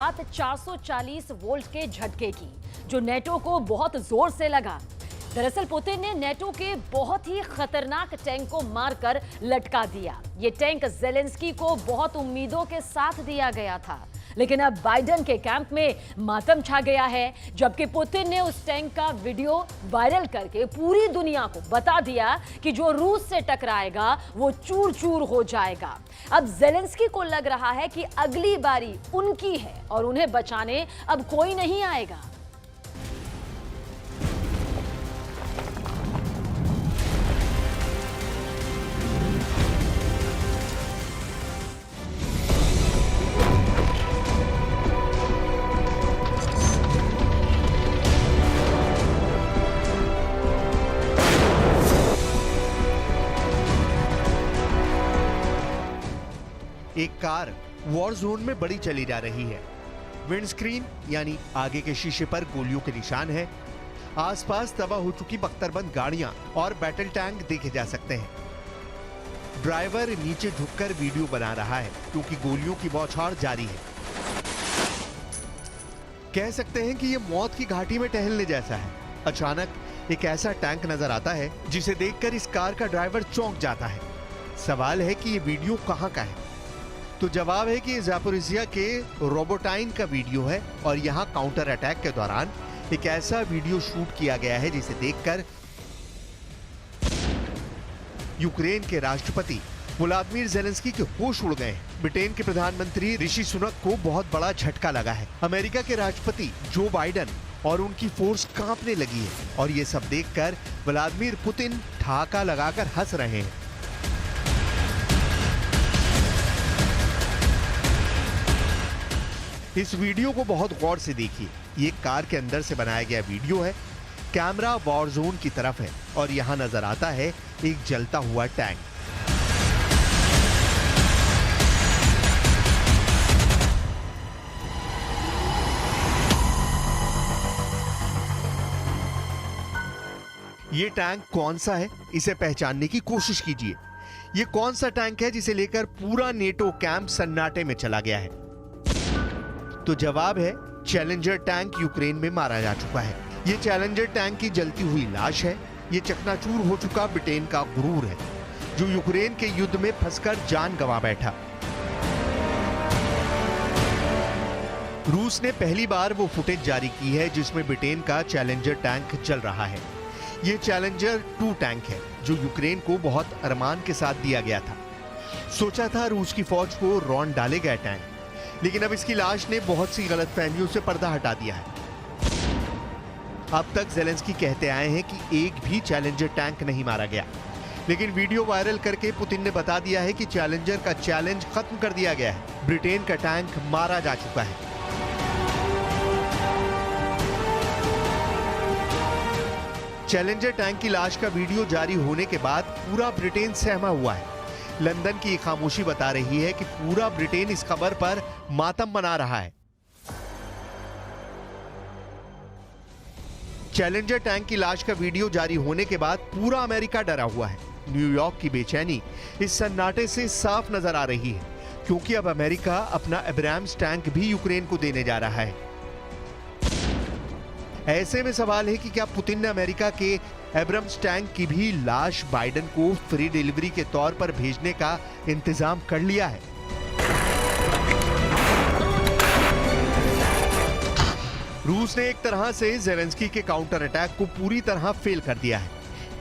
बात 440 वोल्ट के झटके की, जो नेटो को बहुत जोर से लगा। दरअसल पुतिन ने नेटो के बहुत ही खतरनाक टैंक को मारकर लटका दिया। ये टैंक ज़ेलेंस्की को बहुत उम्मीदों के साथ दिया गया था, लेकिन अब बाइडेन के कैंप में मातम छा गया है, जबकि पुतिन ने उस टैंक का वीडियो वायरल करके पूरी दुनिया को बता दिया कि जो रूस से टकराएगा वो चूर चूर हो जाएगा। अब ज़ेलेंस्की को लग रहा है कि अगली बारी उनकी है और उन्हें बचाने अब कोई नहीं आएगा। एक कार वॉर जोन में बड़ी चली जा रही है। विंडस्क्रीन यानी आगे के शीशे पर गोलियों के निशान हैं। आसपास तबाह हो चुकी बख्तरबंद गाड़ियां और बैटल टैंक देखे जा सकते हैं। ड्राइवर नीचे झुककर वीडियो बना रहा है क्योंकि गोलियों की बौछार जारी है। कह सकते हैं कि यह मौत की घाटी में टहलने जैसा है। अचानक एक ऐसा टैंक नजर आता है जिसे देखकर इस कार का ड्राइवर चौंक जाता है। सवाल है कि यह वीडियो कहां का है? तो जवाब है कि ज़ापोरिज़िया के रोबोटाइन का वीडियो है और यहां काउंटर अटैक के दौरान एक ऐसा वीडियो शूट किया गया है जिसे देखकर यूक्रेन के राष्ट्रपति व्लादिमीर ज़ेलेंस्की के होश उड़ गए हैं। ब्रिटेन के प्रधानमंत्री ऋषि सुनक को बहुत बड़ा झटका लगा है। अमेरिका के राष्ट्रपति जो बाइडेन और उनकी फोर्स कांपने लगी है और ये सब देखकर व्लादिमीर पुतिन ठहाका लगाकर हंस रहे हैं। इस वीडियो को बहुत गौर से देखिए। ये कार के अंदर से बनाया गया वीडियो है। कैमरा वॉर जोन की तरफ है और यहां नजर आता है एक जलता हुआ टैंक। ये टैंक कौन सा है, इसे पहचानने की कोशिश कीजिए। ये कौन सा टैंक है जिसे लेकर पूरा नेटो कैंप सन्नाटे में चला गया है? तो जवाब है चैलेंजर टैंक यूक्रेन में मारा जा चुका है। ये चैलेंजर टैंक की जलती हुई लाश है। ये चकनाचूर हो चुका ब्रिटेन का गुरूर है, जो यूक्रेन के युद्ध में फंसकर जान गंवा बैठा। रूस ने पहली बार वो फुटेज जारी की है जिसमें ब्रिटेन का चैलेंजर टैंक जल रहा है। ये चैलेंजर 2 टैंक है जो यूक्रेन को बहुत अरमान के साथ दिया गया था। सोचा था रूस की फौज को रौंद डालेगा टैंक, लेकिन अब इसकी लाश ने बहुत सी गलतफहमियों से पर्दा हटा दिया है। अब तक ज़ेलेंस्की कहते आए हैं कि एक भी चैलेंजर टैंक नहीं मारा गया, लेकिन वीडियो वायरल करके पुतिन ने बता दिया है कि चैलेंजर का चैलेंज खत्म कर दिया गया है। ब्रिटेन का टैंक मारा जा चुका है। चैलेंजर टैंक की लाश का वीडियो जारी होने के बाद पूरा ब्रिटेन सहमा हुआ है। लंदन की खामोशी बता रही है कि पूरा ब्रिटेन इस खबर पर मातम मना रहा है। चैलेंजर टैंक की लाश का वीडियो जारी होने के बाद पूरा अमेरिका डरा हुआ है। न्यूयॉर्क की बेचैनी इस सन्नाटे से साफ नजर आ रही है, क्योंकि अब अमेरिका अपना एब्राम्स टैंक भी यूक्रेन को देने जा रहा है। ऐसे में सवाल है कि क्या पुतिन ने अमेरिका के एब्राम्स टैंक की भी लाश बाइडेन को फ्री डिलीवरी के तौर पर भेजने का इंतजाम कर लिया है? रूस ने एक तरह से ज़ेलेंस्की के काउंटर अटैक को पूरी तरह फेल कर दिया है।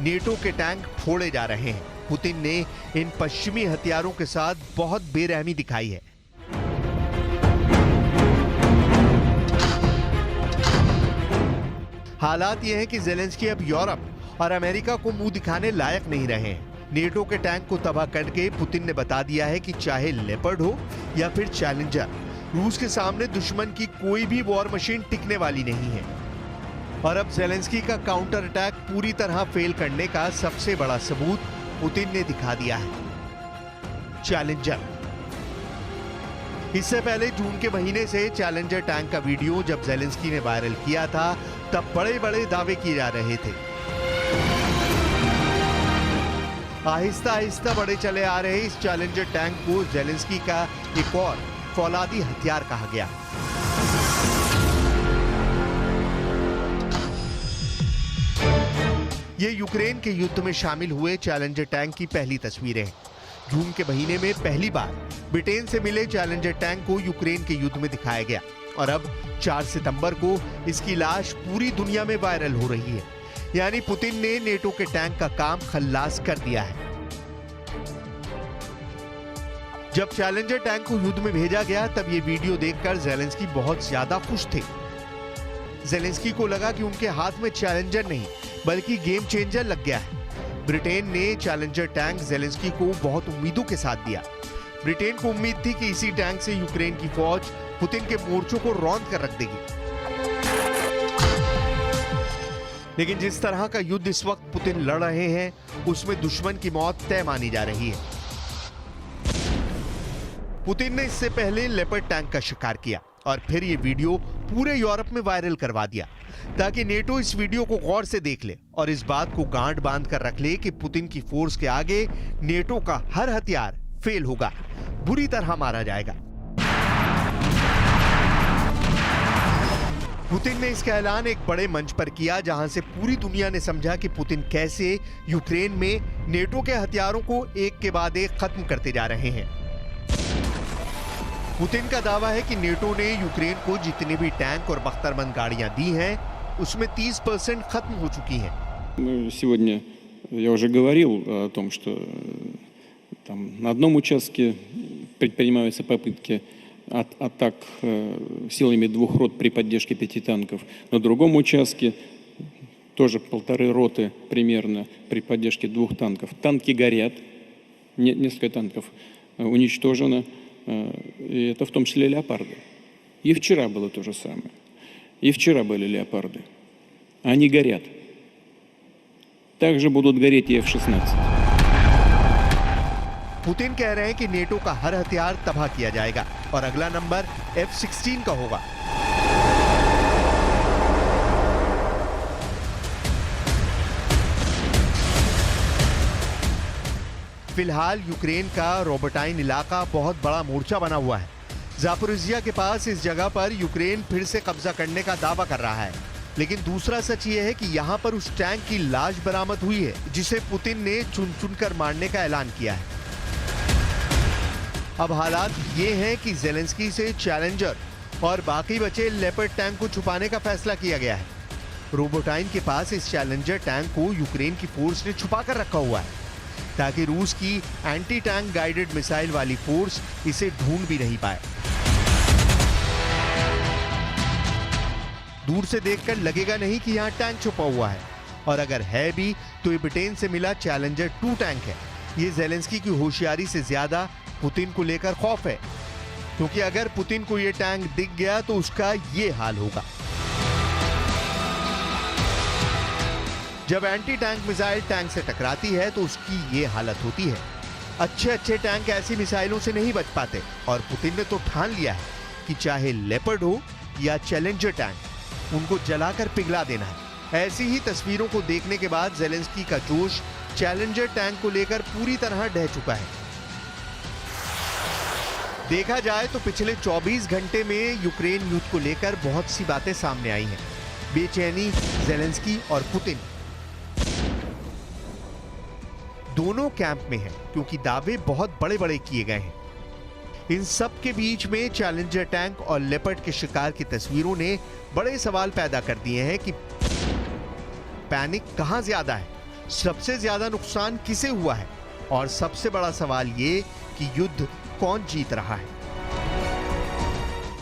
नेटो के टैंक फोड़े जा रहे हैं। पुतिन ने इन पश्चिमी हथियारों के साथ बहुत बेरहमी दिखाई है। हालात यह है कि ज़ेलेंस्की अब यूरोप और अमेरिका को मुंह दिखाने लायक नहीं रहे हैं। नेटो के टैंक को तबाह करके पुतिन ने बता दिया है कि चाहे लेपर्ड हो या फिर चैलेंजर, रूस के सामने दुश्मन की कोई भी वॉर मशीन टिकने वाली नहीं है। और अब ज़ेलेंस्की का काउंटर अटैक पूरी तरह फेल करने का सबसे बड़ा सबूत पुतिन ने दिखा दिया है। चैलेंजर। इससे पहले जून के महीने से चैलेंजर टैंक का वीडियो जब ज़ेलेंस्की ने वायरल किया था, तब बड़े बड़े दावे किए जा रहे थे। आहिस्ता आहिस्ता बढ़े चले आ रहे इस चैलेंजर टैंक को ज़ेलेंस्की का एक और फौलादी हथियार कहा गया। ये यूक्रेन के युद्ध में शामिल हुए चैलेंजर टैंक की पहली तस्वीरें हैं। जून के महीने में पहली बार ब्रिटेन से मिले चैलेंजर टैंक को यूक्रेन के युद्ध में दिखाया गया और अब 4 सितंबर को इसकी लाश पूरी दुनिया में वायरल हो रही है। यानी पुतिन ने नेटो के टैंक का काम खल्लास कर दिया है। जब चैलेंजर टैंक को युद्ध में भेजा गया तब ये वीडियो देखकर ज़ेलेंस्की बहुत ज्यादा खुश थे। ज़ेलेंस्की को लगा कि उनके हाथ में चैलेंजर नहीं बल्कि गेम चेंजर लग गया है। ब्रिटेन ने चैलेंजर टैंक ज़ेलेंस्की को बहुत उम्मीदों के साथ दिया। ब्रिटेन को उम्मीद थी कि इसी टैंक से यूक्रेन की फौज पुतिन के मोर्चों को रौंद कर रख देगी। लेकिन जिस तरह का युद्ध इस वक्त पुतिन लड़ रहे हैं उसमें दुश्मन की मौत तय मानी जा रही है। पुतिन ने इससे पहले लेपर्ड टैंक का शिकार किया और फिर ये वीडियो पूरे यूरोप में वायरल करवा दिया ताकि नेटो इस वीडियो को गौर से देख ले और इस बात को गांठ बांध कर रख ले कि पुतिन की फोर्स के आगे नेटो का हर हथियार फेल होगा, बुरी तरह मारा जाएगा। पुतिन ने इसका ऐलान एक बड़े मंच पर किया जहां से पूरी दुनिया ने समझा कि पुतिन कैसे यूक्रेन में नेटो के हथियारों को एक के बाद एक खत्म करते जा रहे हैं। पुतिन का दावा है कि नेटो ने यूक्रेन को जितने भी टैंक और बख्तरबंद गाड़ियां दी हैं उसमें 30% खत्म हो चुकी हैं। Сегодня я уже говорил о том, что там на одном участке предпринимаются попытки атак силами 2 рот при поддержке 5 танков. На другом участке тоже 1,5 роты примерно при поддержке 2 танков. Танки горят, несколько танков уничтожено, и это в том числе леопарды. И вчера было то же самое. И вчера были леопарды. Они горят. Также будут гореть и F-16. पुतिन कह रहे हैं कि नेटो का हर हथियार तबाह किया जाएगा और अगला नंबर F-16 का होगा। फिलहाल यूक्रेन का रोबोटाइन इलाका बहुत बड़ा मोर्चा बना हुआ है। ज़ापोरिज़िया के पास इस जगह पर यूक्रेन फिर से कब्जा करने का दावा कर रहा है, लेकिन दूसरा सच ये है कि यहाँ पर उस टैंक की लाश बरामद हुई है जिसे पुतिन ने चुन चुनकर मारने का ऐलान किया है। अब हालात ये हैं कि ज़ेलेंस्की से चैलेंजर और बाकी बचे लेपर्ड टैंक को छुपाने का फैसला किया गया है। रोबोटाइन के पास इस चैलेंजर टैंक को यूक्रेन की फोर्स ने छुपा कर रखा हुआ है ताकि रूस की एंटी टैंक गाइडेड मिसाइल वाली फोर्स इसे ढूंढ भी नहीं पाए। दूर से देखकर लगेगा नहीं कि यहाँ टैंक छुपा हुआ है, और अगर है भी तो ये ब्रिटेन से मिला चैलेंजर 2 टैंक है। ये ज़ेलेंस्की की होशियारी से ज्यादा पुतिन को लेकर खौफ है, क्योंकि अगर पुतिन को ये टैंक दिख गया तो उसका ये हाल होगा। जब एंटी टैंक मिसाइल टैंक से टकराती है तो उसकी ये हालत होती है। अच्छे टैंक ऐसी मिसाइलों से नहीं बच पाते और पुतिन ने तो ठान लिया है कि चाहे लेपर्ड हो या चैलेंजर टैंक, उनको जलाकर पिघला देना है। ऐसी ही तस्वीरों को देखने के बाद ज़ेलेंस्की का जोश चैलेंजर टैंक को लेकर पूरी तरह ढह चुका है। देखा जाए तो पिछले 24 घंटे में यूक्रेन युद्ध को लेकर बहुत सी बातें सामने आई हैं। बेचैनी ज़ेलेंस्की और पुतिन दोनों कैंप में हैं, क्योंकि दावे बहुत बड़े-बड़े किए गए हैं। इन सब के बीच में चैलेंजर टैंक और लेपर्ड के शिकार की तस्वीरों ने बड़े सवाल पैदा कर दिए हैं कि पैनिक कहां ज्यादा है, सबसे ज्यादा नुकसान किसे हुआ है, और सबसे बड़ा सवाल ये कि युद्ध कौन जीत रहा है।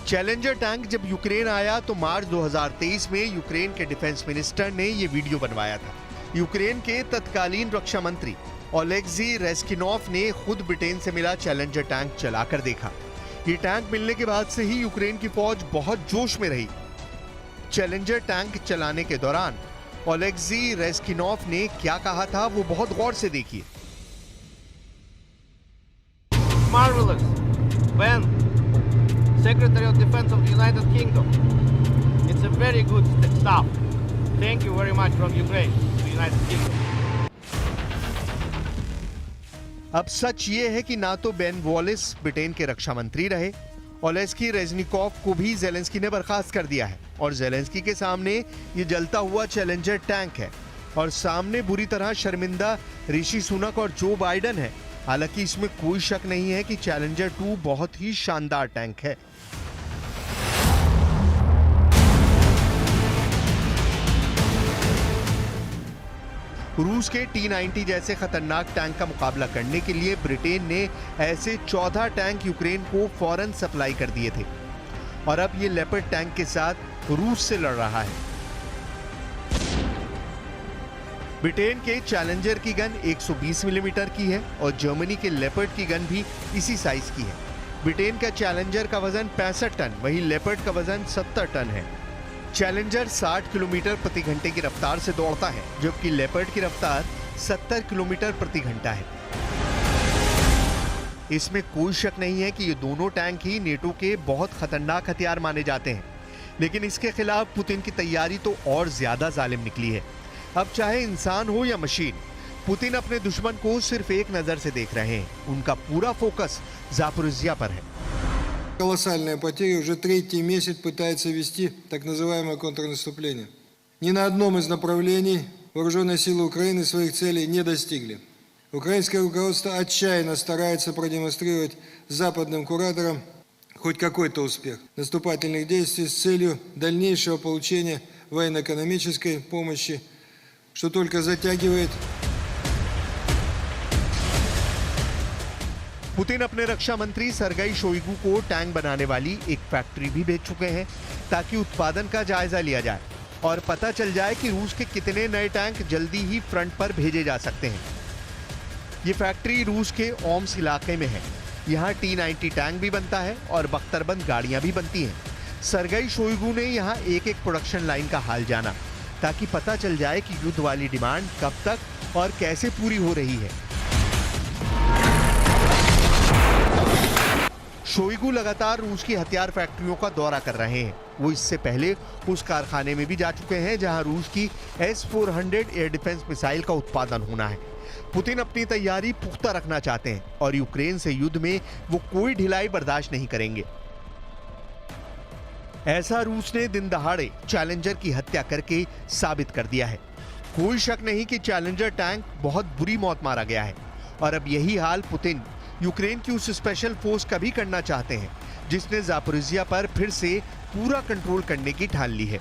चैलेंजर टैंक जब यूक्रेन आया तो मार्च 2023 में यूक्रेन के डिफेंस मिनिस्टर ने यह वीडियो बनवाया था। यूक्रेन के तत्कालीन रक्षा मंत्री ओलेक्सी रेस्किनॉफ ने खुद ब्रिटेन से मिला चैलेंजर टैंक चलाकर देखा। ये टैंक मिलने के बाद से ही यूक्रेन की फौज बहुत जोश में रही। चैलेंजर टैंक चलाने के दौरान ओलेक्सी रेस्किनॉफ ने क्या कहा था वो बहुत गौर से देखिए। Marvelous when Secretary of Defense of the United Kingdom. It's a very good stuff. Thank you very much from Ukraine to the United Kingdom. अब सच ये है कि ना तो बेन वॉलिस ब्रिटेन के रक्षा मंत्री रहे, ओलेस्की रेजनिकोव को भी ज़ेलेंस्की ने बर्खास्त कर दिया है, और ज़ेलेंस्की के सामने ये जलता हुआ चैलेंजर टैंक है। और सामने बुरी तरह शर्मिंदा ऋषि सुनक और जो बाइडेन है। हालांकि इसमें कोई शक नहीं है कि चैलेंजर 2 बहुत ही शानदार टैंक है। रूस के T-90 जैसे खतरनाक टैंक का मुकाबला करने के लिए ब्रिटेन ने ऐसे 14 टैंक यूक्रेन को फौरन सप्लाई कर दिए थे और अब ये लेपर्ड टैंक के साथ रूस से लड़ रहा है। ब्रिटेन के चैलेंजर की गन 120 मिलीमीटर की है और जर्मनी के लेपर्ड की गन भी इसी साइज की है। ब्रिटेन का चैलेंजर का वजन 65 टन, वहीं लेपर्ड का वजन 70 टन है। चैलेंजर 60 किलोमीटर प्रति घंटे की रफ्तार से दौड़ता है, जबकि लेपर्ड की रफ्तार 70 किलोमीटर प्रति घंटा है। इसमें कोई शक नहीं है कि ये दोनों टैंक ही नेटो के बहुत खतरनाक हथियार माने जाते हैं, लेकिन इसके खिलाफ पुतिन की तैयारी तो और ज्यादा जालिम निकली है। अब चाहे इंसान हो या मशीन, पुतिन अपने दुश्मन को सिर्फ एक नजर से देख रहे हैं। उनका पूरा फोकस जापोरिज्जिया पर है। Колоссальные потери, уже третий месяц пытается вести так называемое контрнаступление. Ни на одном из направлений вооруженные силы Украины своих целей не достигли. Украинское руководство отчаянно старается продемонстрировать западным кураторам хоть какой-то успех наступательных действий с целью дальнейшего получения военно-экономической помощи, что только затягивает. पुतिन अपने रक्षा मंत्री सरगई शोइगु को टैंक बनाने वाली एक फैक्ट्री भी भेज चुके हैं ताकि उत्पादन का जायजा लिया जाए और पता चल जाए कि रूस के कितने नए टैंक जल्दी ही फ्रंट पर भेजे जा सकते हैं। ये फैक्ट्री रूस के ओम्स इलाके में है। यहाँ T-90 टैंक भी बनता है और बख्तरबंद गाड़ियां भी बनती हैं। सरगई शोइगु ने यहाँ एक एक प्रोडक्शन लाइन का हाल जाना ताकि पता चल जाए कि युद्ध वाली डिमांड कब तक और कैसे पूरी हो रही है। शोइगु लगातार रूस की हथियार फैक्ट्रियों का दौरा कर रहे हैं। वो इससे पहले उस कारखाने में भी जा चुके हैं जहां रूस की S-400 एयर डिफेंस मिसाइल का उत्पादन होना है। पुतिन अपनी तैयारी पुख्ता रखना चाहते हैं और यूक्रेन से युद्ध में वो कोई ढिलाई बर्दाश्त नहीं करेंगे। ऐसा रूस ने दिन दहाड़े चैलेंजर की हत्या करके साबित कर दिया है। कोई शक नहीं कि चैलेंजर टैंक बहुत बुरी मौत मारा गया है और अब यही हाल पुतिन यूक्रेन की उस स्पेशल फोर्स का भी करना चाहते हैं जिसने जापोरिज्जिया पर फिर से पूरा कंट्रोल करने की ठान ली है।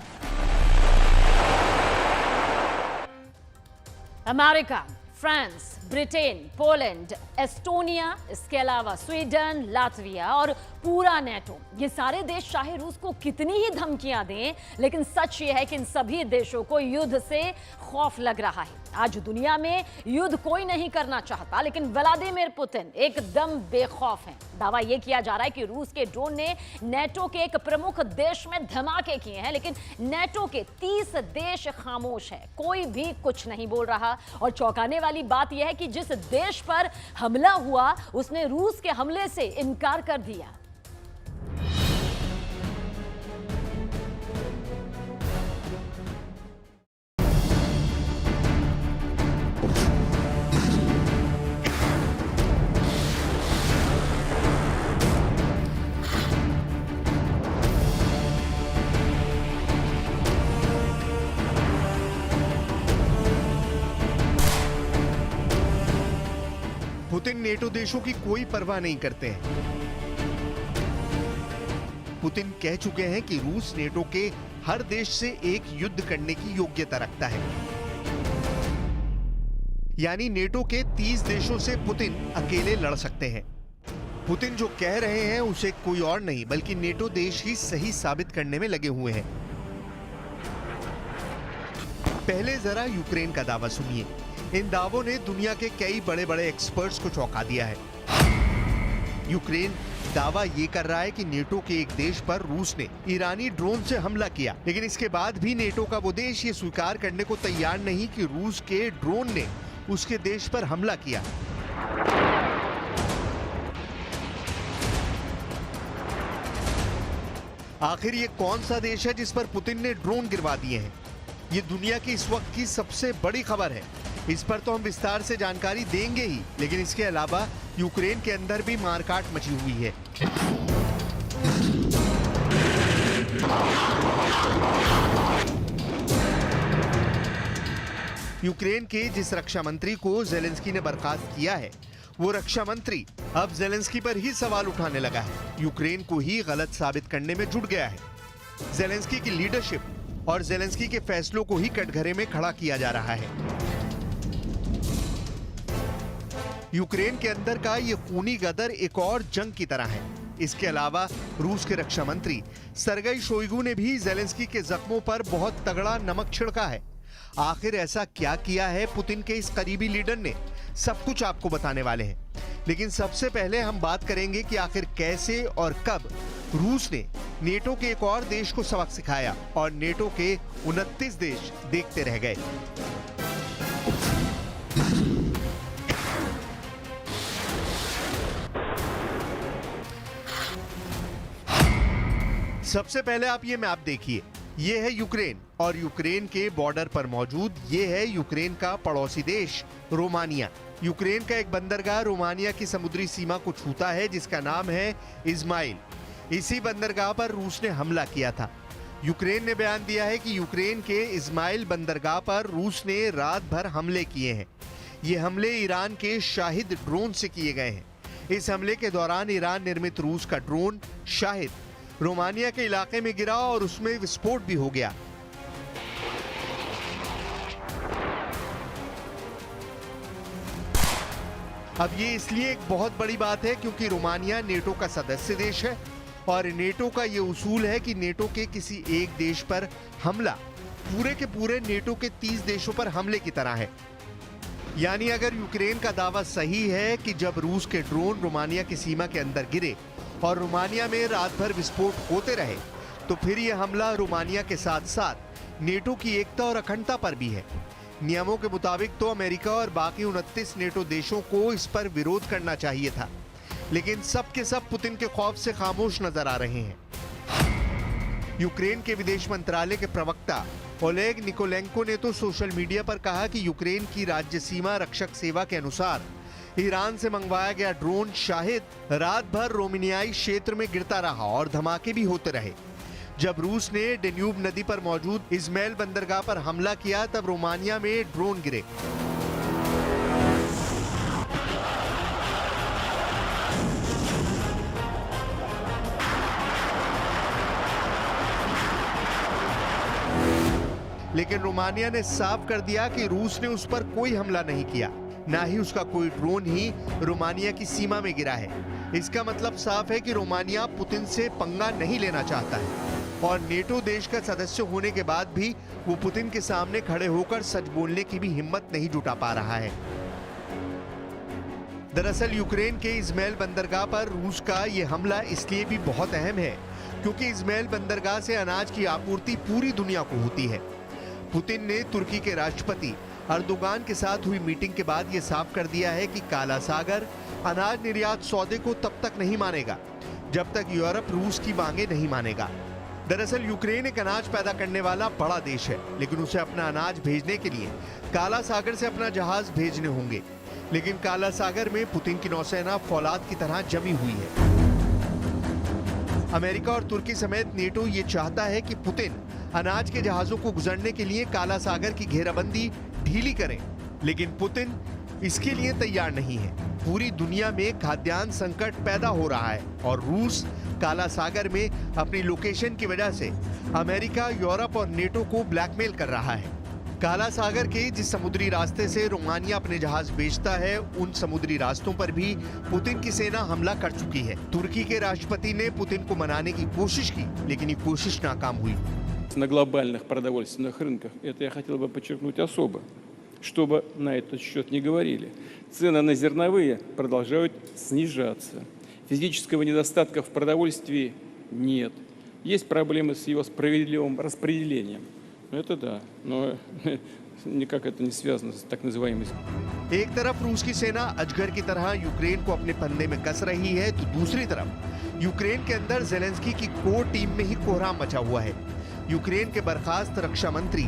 America, France, Britain, Poland, Estonia, इसके अलावा स्वीडन, लातविया और पूरा नेटो, ये सारे देश चाहे रूस को कितनी ही धमकियां दें, लेकिन सच ये है कि इन सभी देशों को युद्ध से खौफ लग रहा है। आज दुनिया में युद्ध कोई नहीं करना चाहता, लेकिन व्लादिमीर पुतिन एकदम बेखौफ हैं। दावा यह किया जा रहा है कि रूस के ड्रोन ने नेटो के एक प्रमुख देश में धमाके किए हैं, लेकिन नेटो के 30 देश खामोश है, कोई भी कुछ नहीं बोल रहा। और चौंकाने वाली बात यह है कि जिस देश पर हमला हुआ उसने रूस के हमले से इनकार कर दिया। पुतिन नेटो देशों की कोई परवाह नहीं करते हैं। पुतिन कह चुके हैं कि रूस नेटो के हर देश से एक युद्ध करने की योग्यता रखता है, यानी नेटो के 30 देशों से पुतिन अकेले लड़ सकते हैं। पुतिन जो कह रहे हैं उसे कोई और नहीं बल्कि नेटो देश ही सही साबित करने में लगे हुए हैं। पहले जरा यूक्रेन का दावा सुनिए। इन दावों ने दुनिया के कई बड़े बड़े एक्सपर्ट्स को चौंका दिया है। यूक्रेन दावा ये कर रहा है कि नेटो के एक देश पर रूस ने ईरानी ड्रोन से हमला किया, लेकिन इसके बाद भी नेटो का वो देश ये स्वीकार करने को तैयार नहीं कि रूस के ड्रोन ने उसके देश पर हमला किया। आखिर ये कौन सा देश है जिस पर पुतिन ने ड्रोन गिरवा दिए हैं? ये दुनिया की इस वक्त की सबसे बड़ी खबर है। इस पर तो हम विस्तार से जानकारी देंगे ही, लेकिन इसके अलावा यूक्रेन के अंदर भी मारकाट मची हुई है। यूक्रेन के जिस रक्षा मंत्री को जेलेंस्की ने बर्खास्त किया है, वो रक्षा मंत्री अब जेलेंस्की पर ही सवाल उठाने लगा है, यूक्रेन को ही गलत साबित करने में जुट गया है। जेलेंस्की की लीडरशिप और जेलेंस्की के फैसलों को ही कटघरे में खड़ा किया जा रहा है। यूक्रेन के अंदर का ये खूनी गदर एक और जंग की तरह है। इसके अलावा रूस के रक्षा मंत्री सरगई शोइगु ने भी जेलेंस्की के जख्मों पर बहुत तगड़ा नमक छिड़का है। आखिर ऐसा क्या किया है पुतिन के इस करीबी लीडर ने, सब कुछ आपको बताने वाले हैं। लेकिन सबसे पहले हम बात करेंगे कि आखिर कैसे और कब रूस ने नेटो के एक और देश को सबक सिखाया और नेटो के 29 देश देखते रह गए। सबसे पहले आप ये मैप देखिए, ये है यूक्रेन और यूक्रेन के बॉर्डर पर मौजूद ये है यूक्रेन का पड़ोसी देश रोमानिया। यूक्रेन का एक बंदरगाह रोमानिया की समुद्री सीमा को छूता है जिसका नाम है इस्माइल। इसी बंदरगाह पर रूस ने हमला किया था। यूक्रेन ने बयान दिया है कि यूक्रेन के इस्माइल बंदरगाह पर रूस ने रात भर हमले किए हैं। ये हमले ईरान के शाहिद ड्रोन से किए गए हैं। इस हमले के दौरान ईरान निर्मित रूस का ड्रोन शाहिद रोमानिया के इलाके में गिरा और उसमें विस्फोट भी हो गया। अब ये इसलिए एक बहुत बड़ी बात है क्योंकि रोमानिया नेटो का सदस्य देश है और नेटो का ये उसूल है कि नेटो के किसी एक देश पर हमला पूरे के पूरे नेटो के 30 देशों पर हमले की तरह है। यानी अगर यूक्रेन का दावा सही है कि जब रूस के ड्रोन रोमानिया की सीमा के अंदर गिरे और रोमानिया में रात भर विस्फोट होते रहे, तो फिर यह हमला रोमानिया के साथ साथ नेटो की एकता और अखंडता पर भी है। नियमों के मुताबिक तो अमेरिका और बाकी 29 नेटो देशों को इस पर विरोध करना चाहिए था, लेकिन सब के सब पुतिन के खौफ से खामोश नजर आ रहे हैं। यूक्रेन के विदेश मंत्रालय के प्रवक्ता ओलेग निकोलेंको ने तो सोशल मीडिया पर कहा कि यूक्रेन की राज्य सीमा रक्षक सेवा के अनुसार ईरान से मंगवाया गया ड्रोन शाहिद रात भर रोमानियाई क्षेत्र में गिरता रहा और धमाके भी होते रहे। जब रूस ने डेन्यूब नदी पर मौजूद इस्माइल बंदरगाह पर हमला किया तब रोमानिया में ड्रोन गिरे। लेकिन रोमानिया ने साफ कर दिया कि रूस ने उस पर कोई हमला नहीं किया, ना ही उसका कोई ड्रोन ही रोमानिया की सीमा में गिरा है। इसका मतलब साफ है कि रोमानिया पुतिन से पंगा नहीं लेना चाहता है और नेटो देश का सदस्य होने के बाद भी वो पुतिन के सामने खड़े होकर सच बोलने की भी हिम्मत नहीं जुटा पा रहा है। दरअसल यूक्रेन के इस्माइल बंदरगाह पर रूस का ये हमला इसलिए भी बहुत अहम है क्योंकि इस्माइल बंदरगाह से अनाज की आपूर्ति पूरी दुनिया को होती है। पुतिन ने तुर्की के राष्ट्रपति अर्दोगान के साथ हुई मीटिंग के बाद यह साफ कर दिया है कि काला सागर अनाज निर्यात सौदे को तब तक नहीं मानेगा जब तक यूरोप रूस की मांगे नहीं मानेगा। दरअसल यूक्रेन एक अनाज पैदा करने वाला बड़ा देश है, लेकिन उसे अपना अनाज भेजने के लिए काला सागर से अपना जहाज भेजने होंगे। लेकिन काला सागर में पुतिन की नौसेना फौलाद की तरह जमी हुई है। अमेरिका और तुर्की समेत नेटो ये चाहता है कि पुतिन अनाज के जहाजों को गुजरने के लिए काला सागर की घेराबंदी ढीली करें, लेकिन पुतिन इसके लिए तैयार नहीं है। पूरी दुनिया में खाद्यान्न संकट पैदा हो रहा है और रूस काला सागर में अपनी लोकेशन की वजह से अमेरिका, यूरोप और नेटो को ब्लैकमेल कर रहा है। काला सागर के जिस समुद्री रास्ते से रोमानिया अपने जहाज बेचता है, उन समुद्री रास्तों पर भी पुतिन की सेना हमला कर चुकी है। तुर्की के राष्ट्रपति ने पुतिन को मनाने की कोशिश की, लेकिन ये कोशिश नाकाम हुई। На глобальных продовольственных рынках, это я хотел бы подчеркнуть особо, чтобы на этот счет не говорили. Цены на зерновые продолжают снижаться. Физического недостатка в продовольствии нет. Есть проблемы с его справедливым распределением. Это да, но никак это не связано с так называемой... एक तरफ रूस की सेना अजगर की तरह यूक्रेन को अपने पन्ने में कस रही है, तो दूसरी तरफ यूक्रेन के अंदर जेलेंस्की की कोर टीम में ही कोहराम मचा हुआ है। यूक्रेन के बर्खास्त रक्षा मंत्री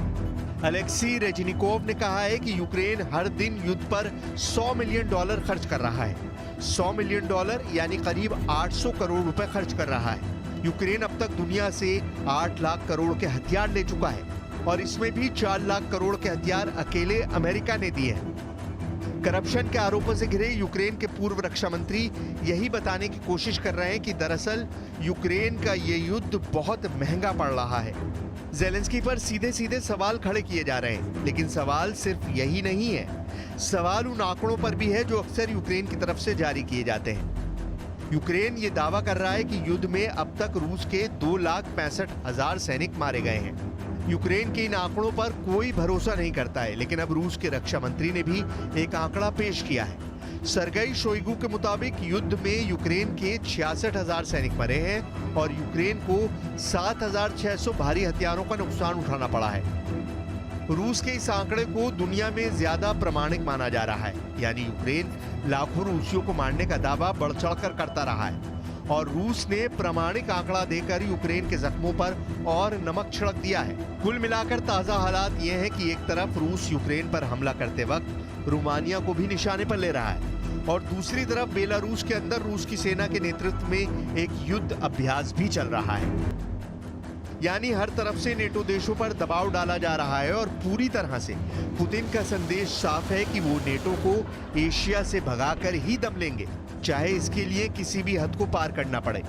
अलेक्सी रेजनिकोव ने कहा है कि यूक्रेन हर दिन युद्ध पर $100 मिलियन खर्च कर रहा है। $100 मिलियन यानी करीब 800 करोड़ रुपए खर्च कर रहा है। यूक्रेन अब तक दुनिया से 8 लाख करोड़ के हथियार ले चुका है। और इसमें भी 4 लाख करोड़ के हथियार अकेले अमेरिका ने दिए हैं। करप्शन के आरोपों से घिरे यूक्रेन के पूर्व रक्षा मंत्री यही बताने की कोशिश कर रहे हैं कि दरअसल यूक्रेन का ये युद्ध बहुत महंगा पड़ रहा है। ज़ेलेंस्की पर सीधे सीधे सवाल खड़े किए जा रहे हैं, लेकिन सवाल सिर्फ यही नहीं है। सवाल उन आंकड़ों पर भी है जो अक्सर यूक्रेन की तरफ से जारी किए जाते हैं। यूक्रेन ये दावा कर रहा है कि युद्ध में अब तक रूस के 2,65,000 सैनिक मारे गए हैं। यूक्रेन के इन आंकड़ों पर कोई भरोसा नहीं करता है, लेकिन अब रूस के रक्षा मंत्री ने भी एक आंकड़ा पेश किया है। सरगई शोइगु के मुताबिक युद्ध में यूक्रेन के 66,000 सैनिक मरे हैं और यूक्रेन को 7,600 भारी हथियारों का नुकसान उठाना पड़ा है। रूस के इस आंकड़े को दुनिया में ज्यादा प्रामाणिक माना जा रहा है, यानी यूक्रेन लाखों रूसियों को मारने का दावा बढ़ चढ़कर करता रहा है और रूस ने प्रामाणिक आंकड़ा देकर यूक्रेन के जख्मों पर और नमक छिड़क दिया है। कुल मिलाकर ताजा हालात ये हैं कि एक तरफ रूस यूक्रेन पर हमला करते वक्त रोमानिया को भी निशाने पर ले रहा है और दूसरी तरफ बेलारूस के अंदर रूस की सेना के नेतृत्व में एक युद्ध अभ्यास भी चल रहा है। यानी हर तरफ से नेटो देशों पर दबाव डाला जा रहा है और पूरी तरह से पुतिन का संदेश साफ है कि वो नेटो को एशिया से भगाकर ही दम लेंगे, चाहे इसके लिए किसी भी हद को पार करना पड़े।